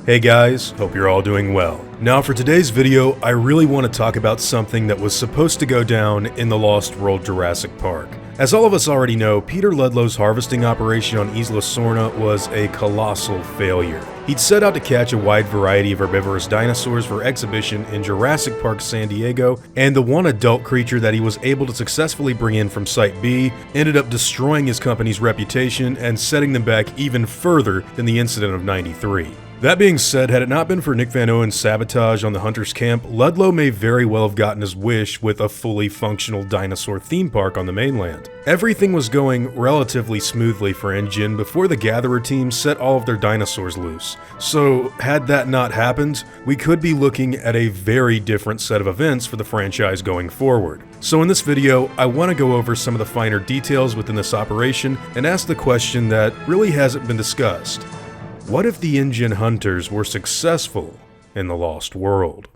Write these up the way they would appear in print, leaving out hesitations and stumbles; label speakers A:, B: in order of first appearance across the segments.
A: Hey guys, hope you're all doing well. Now for today's video, I really want to talk about something that was supposed to go down in the Lost World Jurassic Park. As all of us already know, Peter Ludlow's harvesting operation on Isla Sorna was a colossal failure. He'd set out to catch a wide variety of herbivorous dinosaurs for exhibition in Jurassic Park San Diego, and the one adult creature that he was able to successfully bring in from Site B ended up destroying his company's reputation and setting them back even further than the incident of '93. That being said, had it not been for Nick Van Owen's sabotage on the Hunters camp, Ludlow may very well have gotten his wish with a fully functional dinosaur theme park on the mainland. Everything was going relatively smoothly for InGen before the Gatherer team set all of their dinosaurs loose. So, had that not happened, we could be looking at a very different set of events for the franchise going forward. So in this video, I want to go over some of the finer details within this operation and ask the question that really hasn't been discussed. What if the InGen Hunters were successful in the Lost World?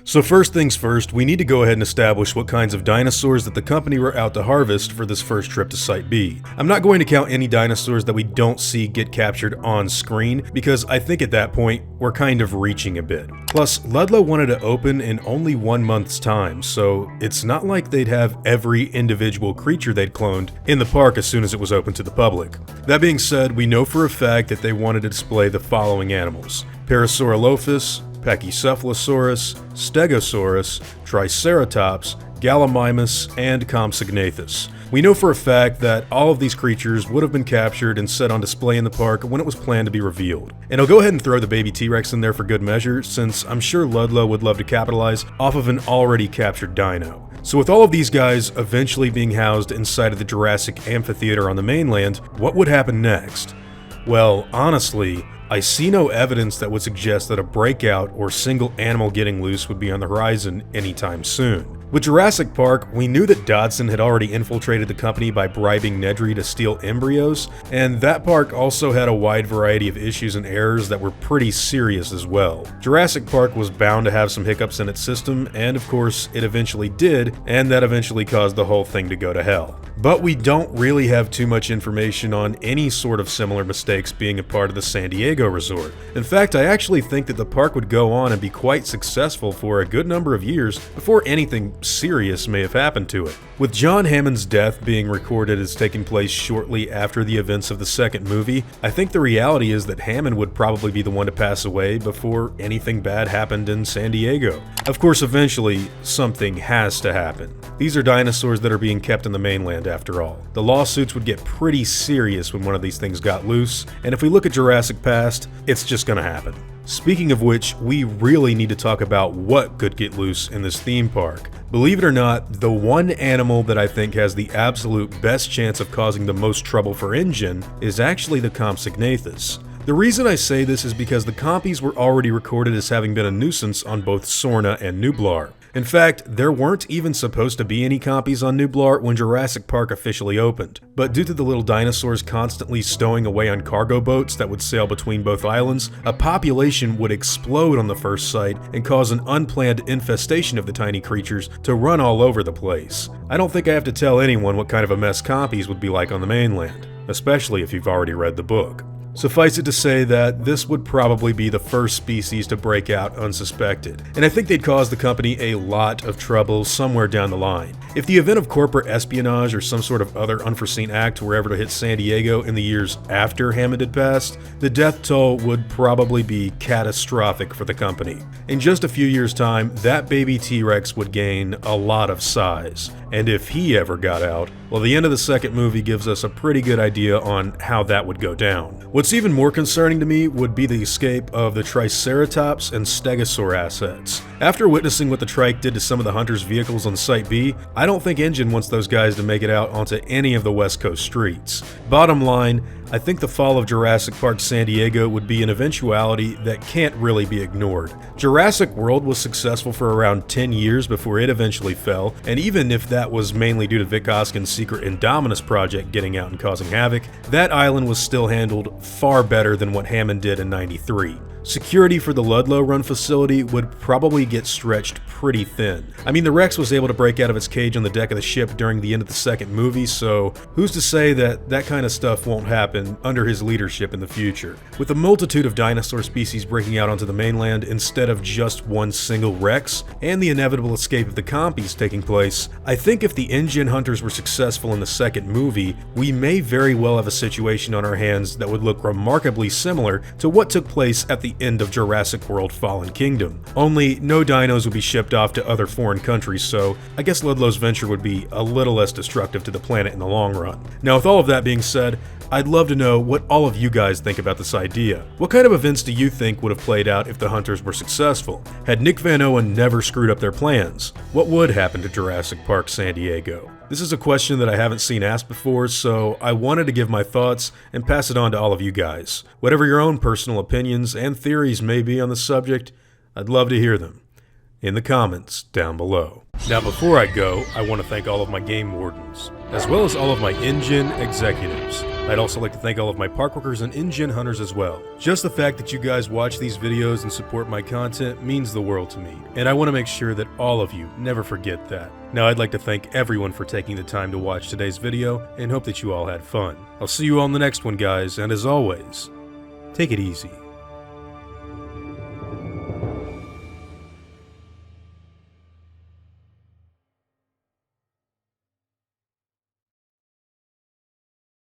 A: So first things first, we need to go ahead and establish what kinds of dinosaurs that the company were out to harvest for this first trip to Site B. I'm not going to count any dinosaurs that we don't see get captured on screen, because I think at that point, we're kind of reaching a bit. Plus, Ludlow wanted to open in only 1 month's time, so it's not like they'd have every individual creature they'd cloned in the park as soon as it was open to the public. That being said, we know for a fact that they wanted to display the following animals: Parasaurolophus, Pachycephalosaurus, Stegosaurus, Triceratops, Gallimimus, and Compsognathus. We know for a fact that all of these creatures would have been captured and set on display in the park when it was planned to be revealed. And I'll go ahead and throw the baby T-Rex in there for good measure, since I'm sure Ludlow would love to capitalize off of an already captured dino. So with all of these guys eventually being housed inside of the Jurassic Amphitheater on the mainland, what would happen next? Well, honestly, I see no evidence that would suggest that a breakout or single animal getting loose would be on the horizon anytime soon. With Jurassic Park, we knew that Dodson had already infiltrated the company by bribing Nedry to steal embryos, and that park also had a wide variety of issues and errors that were pretty serious as well. Jurassic Park was bound to have some hiccups in its system, and of course it eventually did, and that eventually caused the whole thing to go to hell. But we don't really have too much information on any sort of similar mistakes being a part of the San Diego resort. In fact, I actually think that the park would go on and be quite successful for a good number of years before anything serious may have happened to it. With John Hammond's death being recorded as taking place shortly after the events of the second movie, I think the reality is that Hammond would probably be the one to pass away before anything bad happened in San Diego. Of course, eventually, something has to happen. These are dinosaurs that are being kept in the mainland after all. The lawsuits would get pretty serious when one of these things got loose, and if we look at Jurassic Past, it's just gonna happen. Speaking of which, we really need to talk about what could get loose in this theme park. Believe it or not, the one animal that I think has the absolute best chance of causing the most trouble for InGen is actually the Compsognathus. The reason I say this is because the compies were already recorded as having been a nuisance on both Sorna and Nublar. In fact, there weren't even supposed to be any copies on Nublar when Jurassic Park officially opened, but due to the little dinosaurs constantly stowing away on cargo boats that would sail between both islands, a population would explode on the first site and cause an unplanned infestation of the tiny creatures to run all over the place. I don't think I have to tell anyone what kind of a mess copies would be like on the mainland, especially if you've already read the book. Suffice it to say that this would probably be the first species to break out unsuspected, and I think they'd cause the company a lot of trouble somewhere down the line. If the event of corporate espionage or some sort of other unforeseen act were ever to hit San Diego in the years after Hammond had passed, the death toll would probably be catastrophic for the company. In just a few years' time, that baby T-Rex would gain a lot of size, and if he ever got out, well, the end of the second movie gives us a pretty good idea on how that would go down. What's even more concerning to me would be the escape of the Triceratops and Stegosaur assets. After witnessing what the Trike did to some of the Hunters' vehicles on Site B, I don't think InGen wants those guys to make it out onto any of the West Coast streets. Bottom line, I think the fall of Jurassic Park San Diego would be an eventuality that can't really be ignored. Jurassic World was successful for around 10 years before it eventually fell, and even if that was mainly due to Vic Hoskin's secret Indominus project getting out and causing havoc, that island was still handled far better than what Hammond did in '93. Security for the Ludlow Run facility would probably get stretched pretty thin. I mean, the Rex was able to break out of its cage on the deck of the ship during the end of the second movie, so who's to say that that kind of stuff won't happen under his leadership in the future? With a multitude of dinosaur species breaking out onto the mainland instead of just one single Rex, and the inevitable escape of the compies taking place, I think if the InGen Hunters were successful in the second movie, we may very well have a situation on our hands that would look remarkably similar to what took place at the end of Jurassic World Fallen Kingdom. Only no dinos would be shipped off to other foreign countries, so I guess Ludlow's venture would be a little less destructive to the planet in the long run. Now, with all of that being said, I'd love to know what all of you guys think about this idea. What kind of events do you think would have played out if the Hunters were successful? Had Nick Van Owen never screwed up their plans? What would happen to Jurassic Park San Diego? This is a question that I haven't seen asked before, so I wanted to give my thoughts and pass it on to all of you guys. Whatever your own personal opinions and theories may be on the subject, I'd love to hear them in the comments down below. Now, before I go, I want to thank all of my game wardens, as well as all of my InGen executives. I'd also like to thank all of my park workers and InGen Hunters as well. Just the fact that you guys watch these videos and support my content means the world to me, and I want to make sure that all of you never forget that. Now, I'd like to thank everyone for taking the time to watch today's video, and hope that you all had fun. I'll see you all in the next one, guys, and as always, take it easy.